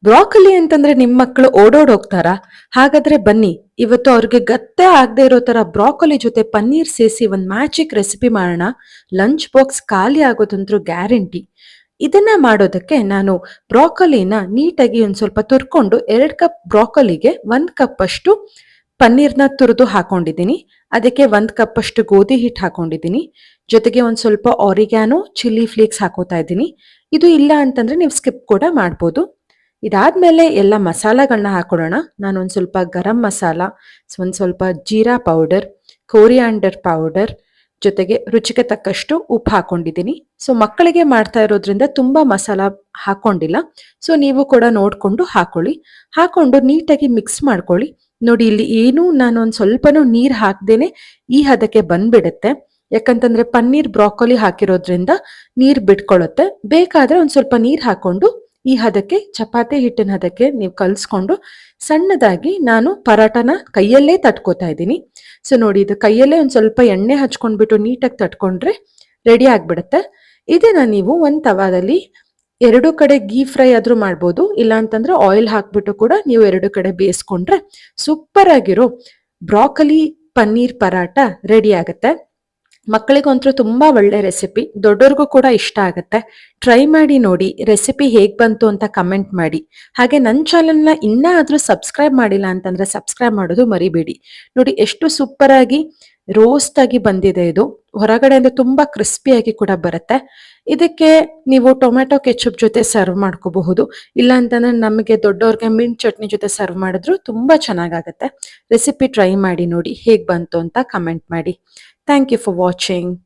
Broccoli ಅಂತಂದ್ರೆ ನಿಮ್ ಮಕ್ಕಳು ಓಡೋಡ್ ಹೋಗ್ತಾರಾ? ಹಾಗಾದ್ರೆ ಬನ್ನಿ, ಇವತ್ತು ಅವ್ರಿಗೆ ಗತ್ತೆ ಆಗದೆ ಇರೋ ತರ ಬ್ರಾಕೊಲಿ ಜೊತೆ ಪನ್ನೀರ್ ಸೇರಿಸಿ ಒಂದ್ ಮ್ಯಾಜಿಕ್ ರೆಸಿಪಿ ಮಾಡೋಣ. ಲಂಚ್ ಬಾಕ್ಸ್ ಖಾಲಿ ಆಗೋದಂತೂ ಗ್ಯಾರಂಟಿ. ಇದನ್ನ ಮಾಡೋದಕ್ಕೆ ನಾನು ಬ್ರಾಕೊಲಿನ ನೀಟಾಗಿ ಒಂದ್ ಸ್ವಲ್ಪ ತುರ್ಕೊಂಡು 2 ಕಪ್ ಬ್ರಾಕೊಲಿಗೆ 1 ಕಪ್ ಅಷ್ಟು ಪನ್ನೀರ್ನ ತುರಿದು ಹಾಕೊಂಡಿದ್ದೀನಿ. ಅದಕ್ಕೆ 1 ಕಪ್ ಅಷ್ಟು ಗೋಧಿ ಹಿಟ್ಟು ಹಾಕೊಂಡಿದ್ದೀನಿ. ಜೊತೆಗೆ ಒಂದ್ ಸ್ವಲ್ಪ ಆರಿಗ್ಯಾನೋ, ಚಿಲ್ಲಿ ಫ್ಲೇಕ್ಸ್ ಹಾಕೋತಾ ಇದ್ದೀನಿ. ಇದು ಇಲ್ಲ ಅಂತಂದ್ರೆ ನೀವು ಸ್ಕಿಪ್ ಕೂಡ ಮಾಡ್ಬೋದು. ಇದಾದ್ಮೇಲೆ ಎಲ್ಲ ಮಸಾಲಗಳನ್ನ ಹಾಕೊಳ್ಳೋಣ. ನಾನೊಂದ್ ಸ್ವಲ್ಪ ಗರಂ ಮಸಾಲ, ಒಂದ್ ಸ್ವಲ್ಪ ಜೀರಾ ಪೌಡರ್, ಕೋರಿಯಾಂಡರ್ ಪೌಡರ್, ಜೊತೆಗೆ ರುಚಿಗೆ ತಕ್ಕಷ್ಟು ಉಪ್ಪು ಹಾಕೊಂಡಿದ್ದೀನಿ. ಸೊ ಮಕ್ಕಳಿಗೆ ಮಾಡ್ತಾ ಇರೋದ್ರಿಂದ ತುಂಬಾ ಮಸಾಲ ಹಾಕೊಂಡಿಲ್ಲ. ಸೊ ನೀವು ಕೂಡ ನೋಡ್ಕೊಂಡು ಹಾಕೊಳ್ಳಿ. ಹಾಕೊಂಡು ನೀಟಾಗಿ ಮಿಕ್ಸ್ ಮಾಡ್ಕೊಳ್ಳಿ. ನೋಡಿ ಇಲ್ಲಿ ಏನು ನಾನೊಂದ್ ಸ್ವಲ್ಪನೂ ನೀರ್ ಹಾಕ್ದೇನೆ ಈ ಹದಕ್ಕೆ ಬಂದ್ಬಿಡುತ್ತೆ. ಯಾಕಂತಂದ್ರೆ ಪನ್ನೀರ್ ಬ್ರಾಕೊಲಿ ಹಾಕಿರೋದ್ರಿಂದ ನೀರ್ ಬಿಟ್ಕೊಳ್ಳುತ್ತೆ. ಬೇಕಾದ್ರೆ ಒಂದ್ ಸ್ವಲ್ಪ ನೀರ್ ಹಾಕೊಂಡು ಈ ಹದಕ್ಕೆ, ಚಪಾತಿ ಹಿಟ್ಟಿನ ಹದಕ್ಕೆ ನೀವು ಕಲ್ಸ್ಕೊಂಡು ಸಣ್ಣದಾಗಿ ನಾನು ಪರಾಟನ ಕೈಯಲ್ಲೇ ತಟ್ಕೋತಾ ಇದ್ದೀನಿ. ಸೊ ನೋಡಿ, ಇದು ಕೈಯಲ್ಲೇ ಒಂದ್ ಸ್ವಲ್ಪ ಎಣ್ಣೆ ಹಚ್ಕೊಂಡ್ಬಿಟ್ಟು ನೀಟಾಗಿ ತಟ್ಕೊಂಡ್ರೆ ರೆಡಿ ಆಗ್ಬಿಡುತ್ತೆ. ಇದನ್ನ ನೀವು ಒಂದ್ ತವಾದಲ್ಲಿ 2 ಕಡೆ ಗೀ ಫ್ರೈ ಆದ್ರೂ ಮಾಡ್ಬೋದು. ಇಲ್ಲ ಅಂತಂದ್ರೆ ಆಯಿಲ್ ಹಾಕ್ಬಿಟ್ಟು ಕೂಡ ನೀವು 2 ಕಡೆ ಬೇಯಿಸ್ಕೊಂಡ್ರೆ ಸೂಪರ್ ಆಗಿರೋ ಬ್ರಾಕೊಲಿ ಪನ್ನೀರ್ ಪರಾಟ ರೆಡಿ ಆಗುತ್ತೆ. ಮಕ್ಕಳಿಗಂತೂ ತುಂಬಾ ಒಳ್ಳೆ ರೆಸಿಪಿ, ದೊಡ್ಡೋರ್ಗೂ ಕೂಡ ಇಷ್ಟ ಆಗುತ್ತೆ. ಟ್ರೈ ಮಾಡಿ ನೋಡಿ, ರೆಸಿಪಿ ಹೇಗ್ ಬಂತು ಅಂತ ಕಮೆಂಟ್ ಮಾಡಿ. ಹಾಗೆ ನನ್ನ ಚಾನೆಲ್ನ ಆದ್ರೂ ಸಬ್ಸ್ಕ್ರೈಬ್ ಮಾಡಿಲ್ಲ ಅಂತಂದ್ರೆ ಸಬ್ಸ್ಕ್ರೈಬ್ ಮಾಡೋದು ಮರಿಬೇಡಿ. ನೋಡಿ ಎಷ್ಟು ಸೂಪರ್ ಆಗಿ ರೋಸ್ಟ್ ಆಗಿ ಬಂದಿದೆ ಇದು. ಹೊರಗಡೆಯಿಂದ ತುಂಬಾ ಕ್ರಿಸ್ಪಿಯಾಗಿ ಕೂಡ ಬರುತ್ತೆ. ಇದಕ್ಕೆ ನೀವು ಟೊಮ್ಯಾಟೊ ಕೆಚಪ್ ಜೊತೆ ಸರ್ವ್ ಮಾಡ್ಕೋಬಹುದು. ಇಲ್ಲ ಅಂತಂದ್ರೆ ನಮಗೆ ದೊಡ್ಡವ್ರಿಗೆ ಮಿಂಟ್ ಚಟ್ನಿ ಜೊತೆ ಸರ್ವ್ ಮಾಡಿದ್ರು ತುಂಬಾ ಚೆನ್ನಾಗಾಗತ್ತೆ. ರೆಸಿಪಿ ಟ್ರೈ ಮಾಡಿ ನೋಡಿ, ಹೇಗ್ ಬಂತು ಅಂತ ಕಮೆಂಟ್ ಮಾಡಿ. Thank you for watching.